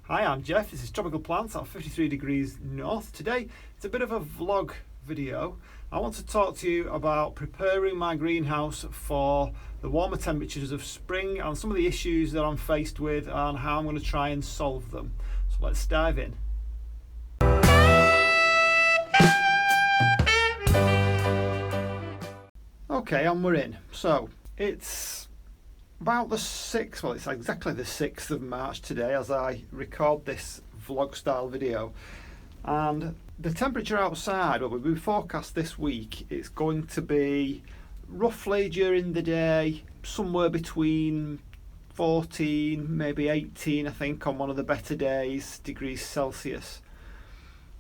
Hi, I'm Jeff. This is Tropical Plants at 53 degrees north. Today it's a bit of a vlog video. I want to talk to you about preparing my greenhouse for the warmer temperatures of spring and some of the issues that I'm faced with and how I'm going to try and solve them. So let's dive in. Okay, and we're in. So it's about the 6th, well it's exactly the 6th of March today as I record this vlog style video, and the temperature outside, well, we forecast this week it's going to be roughly during the day somewhere between 14 maybe 18, I think, on one of the better days, degrees Celsius.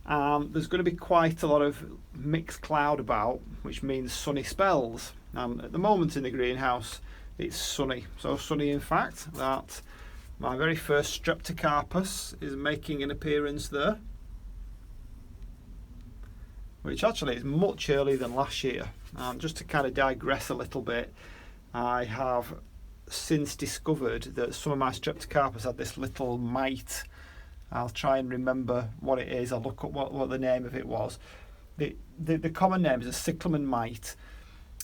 There's going to be quite a lot of mixed cloud about, which means sunny spells. At the moment in the greenhouse it's sunny, so sunny in fact that my very first Streptocarpus is making an appearance there, which actually is much earlier than last year. Just to kind of digress a little bit, I have since discovered that some of my Streptocarpus had this little mite. I'll try and remember what it is. I'll look up what the name of it was. The common name is a cyclamen mite,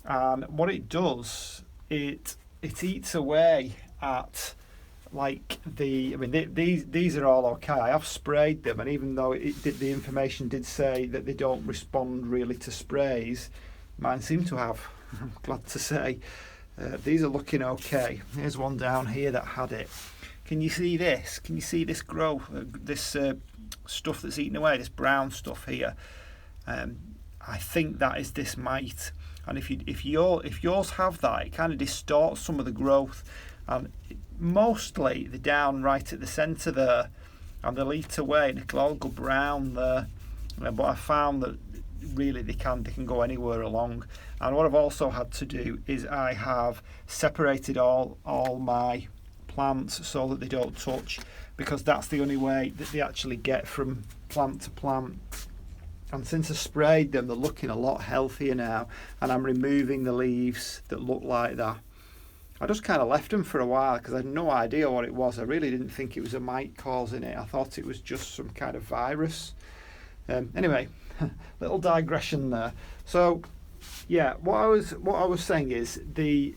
and what it does, it eats away at these are all okay. I have sprayed them, and even though the information did say that they don't respond really to sprays, mine seem to have. I'm glad to say these are looking okay. Here's one down here that had it. Can you see this? Can you see this growth, this stuff that's eaten away, this brown stuff here? I think that is this mite. And if yours have that, it kind of distorts some of the growth, and mostly the down right at the centre there, and they'll eat away and it'll all go brown there. But I found that really they can go anywhere along. And what I've also had to do is I have separated all my plants so that they don't touch, because that's the only way that they actually get from plant to plant. And since I sprayed them, they're looking a lot healthier now, and I'm removing the leaves that look like that. I just kind of left them for a while because I had no idea what it was. I really didn't think it was a mite causing it. I thought it was just some kind of virus. Anyway, little digression there. So yeah, what I was saying is the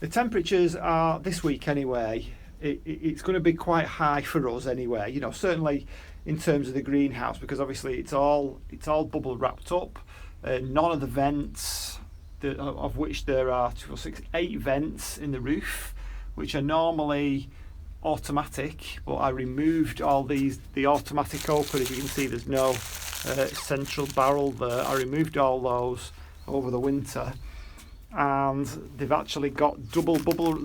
temperatures are this week anyway. It's going to be quite high for us anyway. You know, certainly in terms of the greenhouse, because obviously it's all bubble wrapped up. None of the vents, of which there are 2, 4, 6, 8 vents in the roof, which are normally automatic, but I removed all the automatic open. As you can see, there's no central barrel there. I removed all those over the winter, and they've actually got double bubble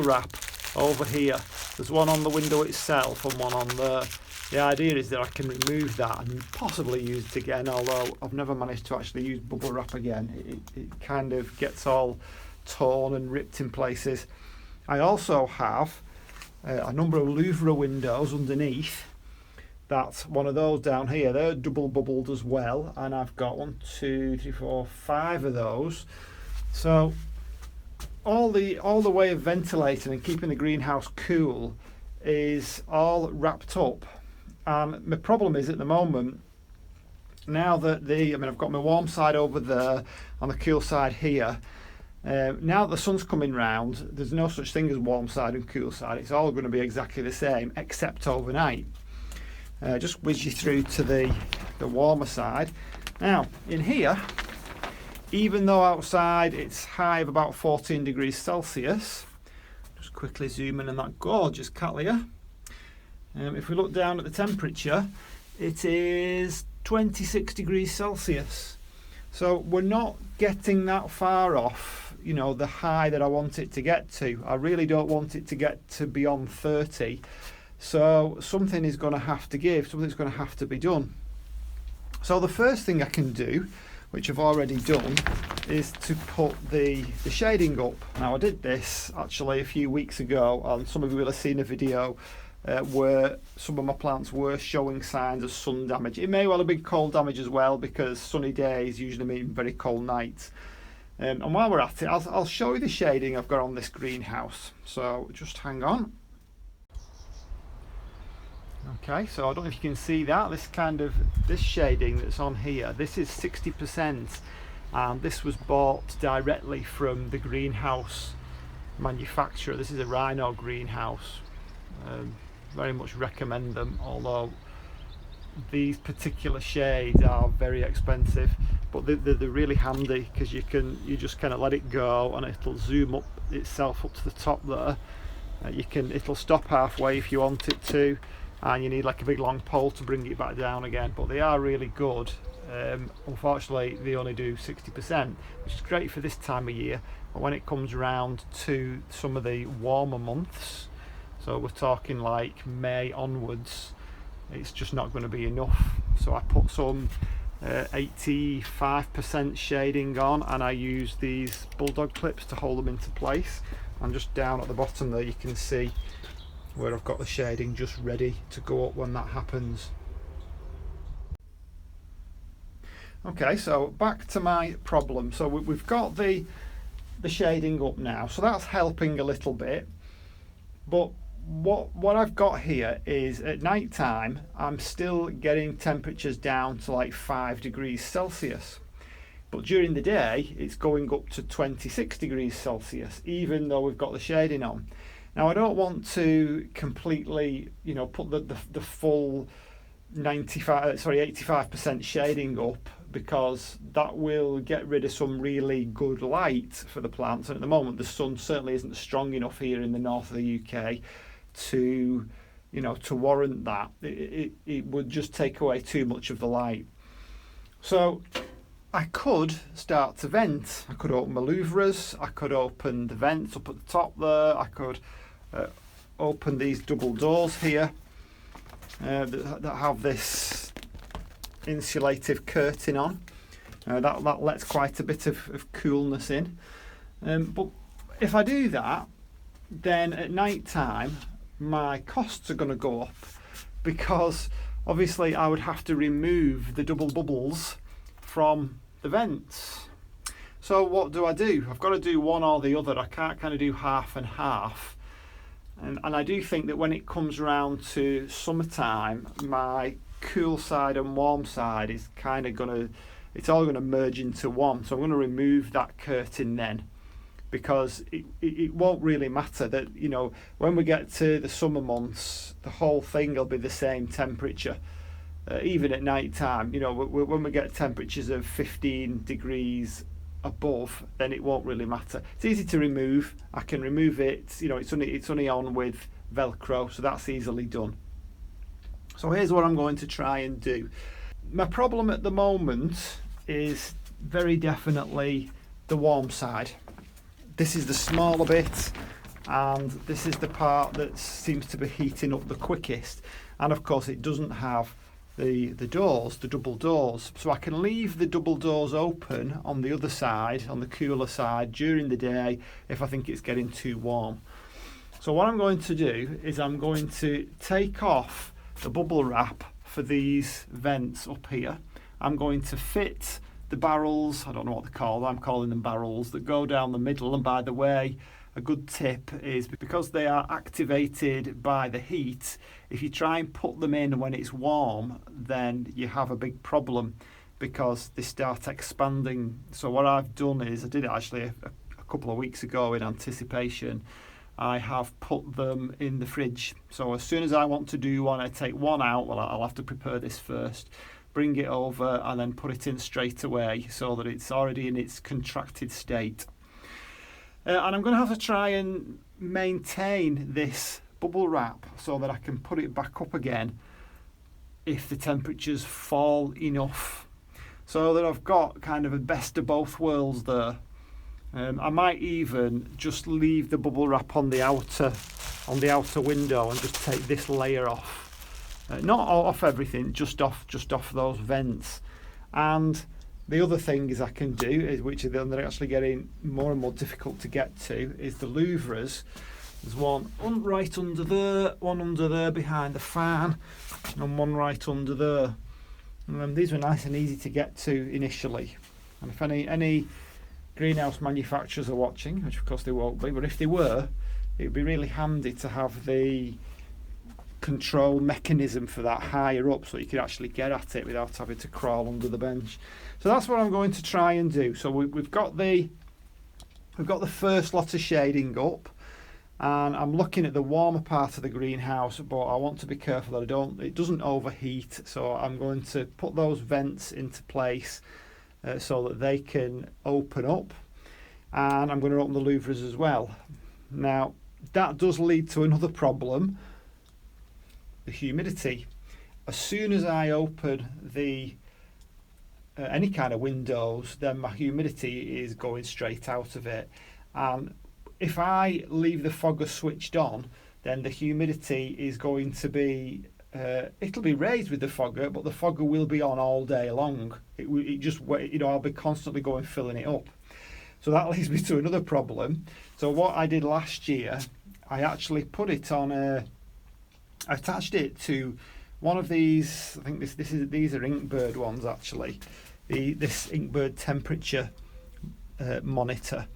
wrap over here. There's one on the window itself and one on there. The idea is that I can remove that and possibly use it again, although I've never managed to actually use bubble wrap again. It kind of gets all torn and ripped in places. I also have a number of louvre windows underneath. That's one of those down here. They're double bubbled as well, and I've got 1, 2, 3, 4, 5 of those. So all the way of ventilating and keeping the greenhouse cool is all wrapped up. My problem is at the moment, now that I've got my warm side over there and the cool side here. Now that the sun's coming round, there's no such thing as warm side and cool side. It's all going to be exactly the same, except overnight. Just whiz you through to the warmer side. Now in here, even though outside it's high of about 14 degrees Celsius, just quickly zoom in on that gorgeous cattleya. If we look down at the temperature, it is 26 degrees Celsius. So we're not getting that far off, you know, the high that I want it to get to. I really don't want it to get to beyond 30. So something is going to have to give, something's going to have to be done. So the first thing I can do, which I've already done, is to put the shading up. Now I did this actually a few weeks ago, and some of you will have seen a video where some of my plants were showing signs of sun damage. It may well have been cold damage as well, because sunny days usually mean very cold nights. And while we're at it, I'll show you the shading I've got on this greenhouse. So just hang on. Okay, so I don't know if you can see that. This shading that's on here, this is 60%, and this was bought directly from the greenhouse manufacturer. This is a Rhino greenhouse. Very much recommend them, although these particular shades are very expensive, but they're really handy because you just kind of let it go and it'll zoom up itself up to the top there. It'll stop halfway if you want it to, and you need like a big long pole to bring it back down again, but they are really good. Unfortunately they only do 60%, which is great for this time of year, but when it comes around to some of the warmer months, so we're talking like May onwards, it's just not going to be enough. So I put some 85% shading on, and I use these bulldog clips to hold them into place. And just down at the bottom there you can see where I've got the shading just ready to go up when that happens. Okay, so back to my problem. So we've got the shading up now, so that's helping a little bit, but what I've got here is at night time I'm still getting temperatures down to like 5 degrees Celsius, but during the day it's going up to 26 degrees Celsius even though we've got the shading on. Now I don't want to completely, you know, put the full 85% shading up, because that will get rid of some really good light for the plants, and at the moment the sun certainly isn't strong enough here in the north of the UK to, you know, to warrant that. It would just take away too much of the light. So I could start to vent. I could open my louvres, I could open the vents up at the top there, I could open these double doors here that have this insulative curtain on. That lets quite a bit of coolness in. But if I do that, then at night time my costs are going to go up, because obviously I would have to remove the double bubbles from the vents. So what do? I've got to do one or the other. I can't kind of do half and half. And I do think that when it comes around to summertime, my cool side and warm side is kind of it's all going to merge into one. So I'm going to remove that curtain then, because it won't really matter that, you know, when we get to the summer months, the whole thing will be the same temperature. Even at night time, you know, when we get temperatures of 15 degrees above, then it won't really matter. It's easy to remove. I can remove it, you know, it's only on with Velcro, so that's easily done. So here's what I'm going to try and do. My problem at the moment is very definitely the warm side. This is the smaller bit, and this is the part that seems to be heating up the quickest, and of course it doesn't have the doors, the double doors, so I can leave the double doors open on the other side, on the cooler side, during the day if I think it's getting too warm. So what I'm going to do is I'm going to take off the bubble wrap for these vents up here. I'm going to fit the barrels, I don't know what they're called, I'm calling them barrels, that go down the middle. And by the way, a good tip is, because they are activated by the heat, if you try and put them in when it's warm, then you have a big problem, because they start expanding. So what I've done is, I did it actually a couple of weeks ago in anticipation, I have put them in the fridge. So as soon as I want to do one, I take one out. Well, I'll have to prepare this first, bring it over, and then put it in straight away so that it's already in its contracted state. And I'm going to have to try and maintain this bubble wrap so that I can put it back up again if the temperatures fall enough, so that I've got kind of a best of both worlds there. I might even just leave the bubble wrap on the outer window and just take this layer off, not off everything, just off those vents. And the other thing is I can do is, which they're actually getting more and more difficult to get to, is the louvres. There's one right under there, one under there behind the fan, and one right under there. And these were nice and easy to get to initially. And if any greenhouse manufacturers are watching, which of course they won't be, but if they were, it would be really handy to have the control mechanism for that higher up, so you can actually get at it without having to crawl under the bench. So that's what I'm going to try and do. So we've got the first lot of shading up, and I'm looking at the warmer part of the greenhouse, but I want to be careful that it doesn't overheat. So I'm going to put those vents into place so that they can open up, and I'm going to open the louvres as well. Now that does lead to another problem, the humidity. As soon as I open the any kind of windows, then my humidity is going straight out of it, and if I leave the fogger switched on, then the humidity is going to be it'll be raised with the fogger, but the fogger will be on all day long. It just, you know, I'll be constantly going filling it up. So that leads me to another problem. So what I did last year, I actually put it on I attached it to one of these. I think these are Inkbird ones actually. This Inkbird temperature monitor.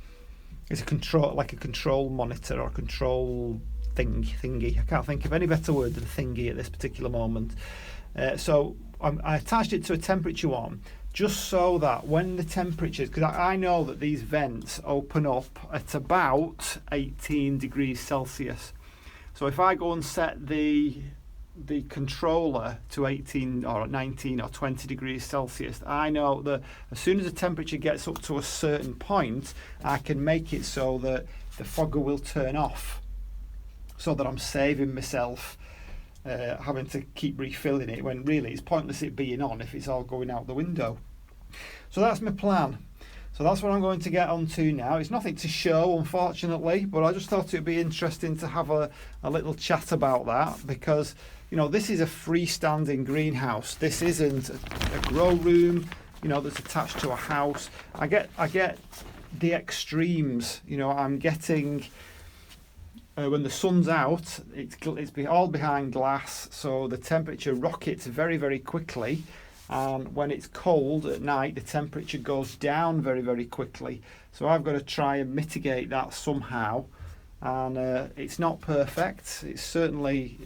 It's a control monitor or control thingy. I can't think of any better word than thingy at this particular moment. So I attached it to a temperature one, just so that when the temperatures, because I know that these vents open up at about 18 degrees Celsius. So if I go and set the controller to 18 or 19 or 20 degrees Celsius, I know that as soon as the temperature gets up to a certain point, I can make it so that the fogger will turn off, so that I'm saving myself having to keep refilling it, when really it's pointless it being on if it's all going out the window. So that's my plan. So that's what I'm going to get onto now. It's nothing to show, unfortunately, but I just thought it would be interesting to have a little chat about that, because, you know, this is a freestanding greenhouse. This isn't a grow room, you know, that's attached to a house. I get the extremes. You know, I'm getting when the sun's out, it's all behind glass, so the temperature rockets very, very quickly. And when it's cold at night, the temperature goes down very, very quickly. So I've got to try and mitigate that somehow. And it's not perfect. It's certainly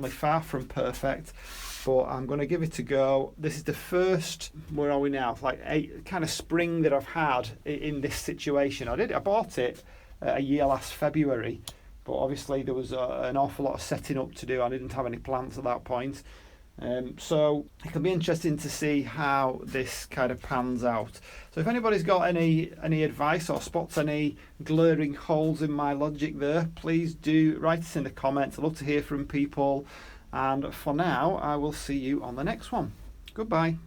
far from perfect, but I'm going to give it a go. This is the first, where are we now? Like kind of spring that I've had in this situation. I bought it a year last February, but obviously there was an awful lot of setting up to do. I didn't have any plants at that point. So it'll be interesting to see how this kind of pans out. So if anybody's got any advice or spots any glaring holes in my logic there, please do write us in the comments. I'd love to hear from people. And for now, I will see you on the next one. Goodbye.